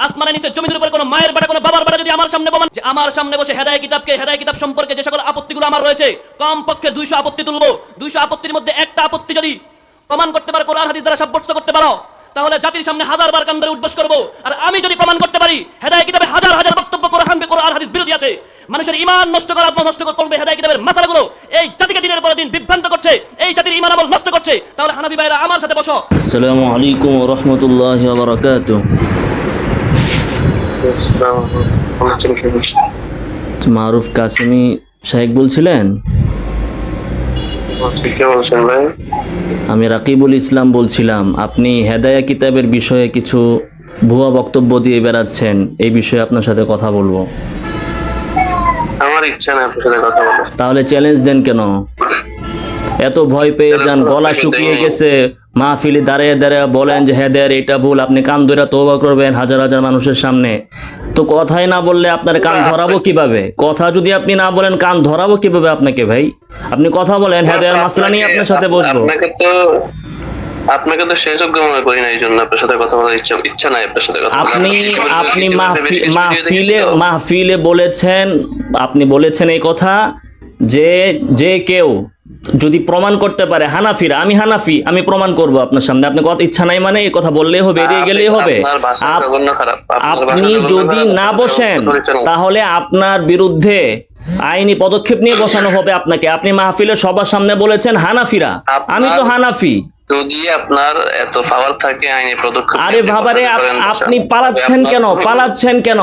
আসমানের নিচে জমির উপর কোনো মায়ের বেটা কোনো বাবার বেটা যদি আমার সামনে প্রমাণ যে আমার সামনে বসে হেদায়েত কিতাব সম্পর্কে যে সকল আপত্তিগুলো আমার রয়েছে কমপক্ষে 200 আপত্তি তুলবো, 200 আপত্তির মধ্যে একটা আপত্তি যদি প্রমাণ করতে পারো, কোরআন হাদিস দ্বারা সাব্যস্ত করতে পারো, তাহলে জাতির সামনে হাজারবার কান ধরে উঠবোস করবো। আর আমি যদি প্রমাণ করতে পারি হেদায়েত কিতাবে হাজার হাজার বক্তব্য কোরআন হাদিস বিরোধী আছে, মানুষের ঈমান নষ্ট করা, আত্মা নষ্ট করবে হেদায়েত কিতাবের মাথাগুলো এই জাতিকে দিনের পর দিন বিভ্রান্ত করছে, এই জাতির ঈমান আমল নষ্ট করছে, তাহলে হানাফি ভাইরা আমার সাথে বসো। আসসালামু আলাইকুম ওয়া রাহমাতুল্লাহি ওয়া বারাকাতুহু। মারুফ কাসেমি শাইখ বলছিলেন? আমি রাকিবুল ইসলাম বলছিলাম। আপনি হেদায়া কিতাবের বিষয়ে কিছু ভুয়া বক্তব্য দিয়ে বেড়াচ্ছেন, এই বিষয়ে আপনার সাথে কথা বলবো। আমার ইচ্ছা নেই আপনার সাথে কথা বলার। তাহলে চ্যালেঞ্জ দেন কেন? এত ভয় পেয়ে যান, গলা শুকিয়ে গেছে, মাহফিলে দাঁড়িয়ে দাঁড়িয়ে বলেন যে হেদায়ের এটা ভুল, আপনি কান ধরে তওবা করবেন হাজার হাজার মানুষের সামনে। তো কথাই না বললে আপনার কান ধরাবো কিভাবে? কথা যদি আপনি না বলেন কান ধরাবো কিভাবে আপনাকে? ভাই আপনি কথা বলেন, হেদায়ের মাসলা নিয়ে আপনার সাথে বসবো। আপনাকে তো সেই যোগ্য মনে করি না, এই জন্য আপনার সাথে কথা বলার ইচ্ছা নাই আপনার সাথে কথা। আপনি মাহফিলে বলেছেন, আপনি বলেছেন এই কথা যে কেউ যদি প্রমাণ করতে পারে, হানাফিরা, আমি হানাফি, আমি প্রমাণ করব আপনার সামনে। আপনি কথা ইচ্ছা নাই মানে এই কথা বললেই হবে, এড়িয়ে গেলেই হবে। আপনি যদি না বসেন তাহলে আপনার বিরুদ্ধে আইনি পদক্ষেপ নিয়ে বসানো হবে আপনাকে। আপনি মাহফিলে সবার সামনে বলেছেন হানাফিরা, আমি তো হানাফি। যদি আপনার এত পাওয়ার থাকে আইনি পদক্ষেপ, আরে বাবারে, আপনি পালাচ্ছেন কেন?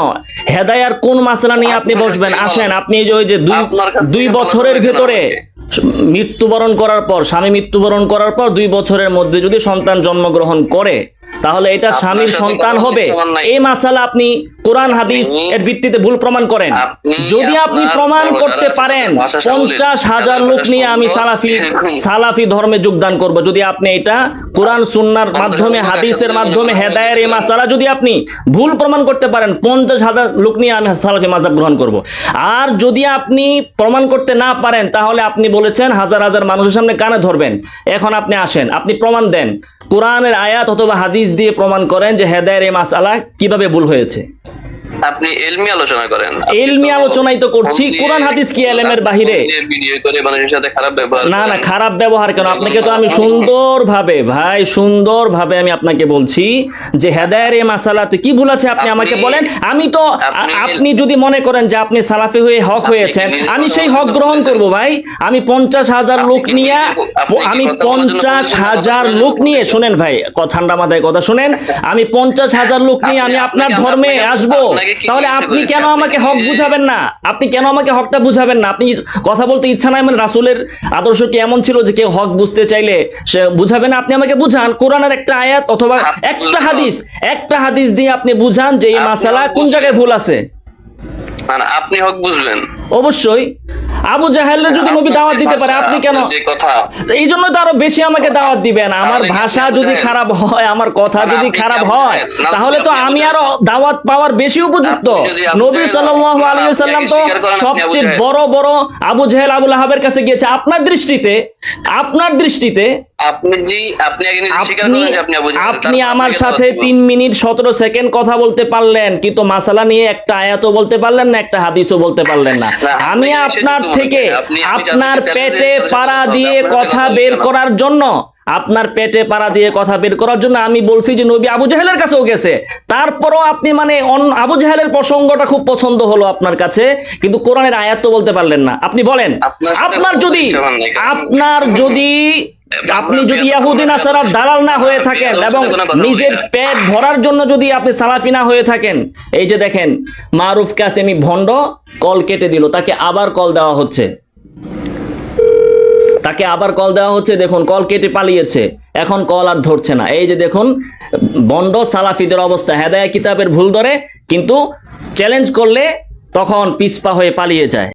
হেদায়ার কোন মাসলা নিয়ে আপনি বসবেন? আসেন, আপনি ওই যে 2 বছরের ভেতরে মৃত্যুবরণ করার পর, স্বামী মৃত্যুবরণ করার পর 2 বছরের মধ্যে যদি সন্তান জন্মগ্রহণ করে তাহলে এটা স্বামীর সন্তান হবে। এই মাসালা আপনি কোরআন হাদিস এর ভিত্তিতে ভুল প্রমাণ করেন। যদি আপনি প্রমাণ করতে পারেন 50,000 লোক নিয়ে আমি সালাফি ধর্মে যোগদান করব। যদি আপনি এটা কোরআন সুন্নাহর মাধ্যমে, হাদিসের মাধ্যমে হেদায়ের এই মাসালা যদি আপনি ভুল প্রমাণ করতে পারেন, 50,000 লোক নিয়ে আমি সালাফি মাযহাব গ্রহণ করব। আর যদি আপনি প্রমাণ করতে না পারেন তাহলে আপনি বলেছেন হাজার হাজার মানুষের সামনে কানে ধরবেন। এখন আপনি আসেন, আপনি প্রমাণ দেন, কোরআনের আয়াত অথবা হাদিস দিয়ে প্রমাণ করেন যে হেদায়ের এই মাসআলা কিভাবে ভুল হয়েছে। আপনি ইলমি আলোচনা করেন। ইলমি আলোচনাই তো করছি, কোরআন হাদিস কি ইলমের বাহিরে? ভিডিও করে মানুষের সাথে খারাপ ব্যবহার। না, খারাপ ব্যবহার কেন? আপনাকে তো আমি সুন্দরভাবে আমি আপনাকে বলছি যে হেদায়ের এই মাসালাতে কি ভুল আছে আপনি আমাকে বলেন। আপনি যদি মনে করেন যে আপনি সালাফি হয়ে হক হয়েছেন, আমি সেই হক গ্রহণ করব। ভাই আমি 50,000 লোক নিয়ে, শুনেন ভাই, ঠান্ডা মাথায় কথা শুনেন, আমি 50,000 লোক নিয়ে আমি আপনার ধর্মে আসবো। তাহলে আপনি কেন আমাকে হক বুঝাবেন না? আপনি কেন আমাকে হকটা বুঝাবেন না? আপনি কথা বলতে ইচ্ছা নাই মানে রাসূলের আদর্শ কি এমন ছিল যে কেউ হক বুঝতে চাইলে সে বুঝাবে না? আপনি আমাকে বুঝান কোরআনের একটা আয়াত অথবা একটা হাদিস দিয়ে আপনি বুঝান যে এই মাসালা কোন জায়গায় ভুল আছে। আপনি হক বুঝবেন অবশ্যই। আবু জাহেলের যদি নবী দাওয়াত দিতে পারে, আপনি কেন? এই জন্য তো আরো বেশি আমাকে দাওয়াত দিবেন। আমার ভাষা যদি খারাপ হয়, আমার কথা যদি খারাপ হয়, তাহলে তো আমি আরো দাওয়াত পাওয়ার বেশি উপযুক্ত। নবী সাল্লাল্লাহু আলাইহি ওয়াসাল্লাম তো সবচেয়ে বড় বড় আবু জাহেল, আবু লাহাবের কাছে গিয়েছে। আপনার দৃষ্টিতে আপনি আমার সাথে 3 মিনিট 17 সেকেন্ড কথা বলতে পারলেন, কিন্তু মাসালা নিয়ে একটা আয়াতও বলতে পারলেন না, একটা হাদিসও বলতে পারলেন না। আমি আপনার থেকে আপনার পেটে পাড়া দিয়ে কথা বের করার জন্য আমি বলছি যে নবী আবু জাহেলের কাছেও গেছে। তারপরও আপনি মানে আবু জাহেলের প্রসঙ্গটা খুব পছন্দ হলো আপনার কাছে, কিন্তু কোরআনের আয়াত তো বলতে পারলেন না। আপনি বলেন, আপনি যদি ইহুদি নাসারার দালাল না হয়ে থাকেন এবং নিজের পেট ভরার জন্য যদি আপনি সালাফি না হয়ে থাকেন, এই যে দেখেন মারুফ কাসেমি ভণ্ড কল কেটে দিল, তাকে আবার কল দেওয়া হচ্ছে, দেখুন কল কেটে পালিয়েছে, এখন কল আর ধরছে না। এই যে দেখুন ভণ্ড সালাফিদের অবস্থা, হেদায়া কিতাবের ভুল ধরে, কিন্তু চ্যালেঞ্জ করলে তখন পিছপা হয়ে পালিয়ে যায়।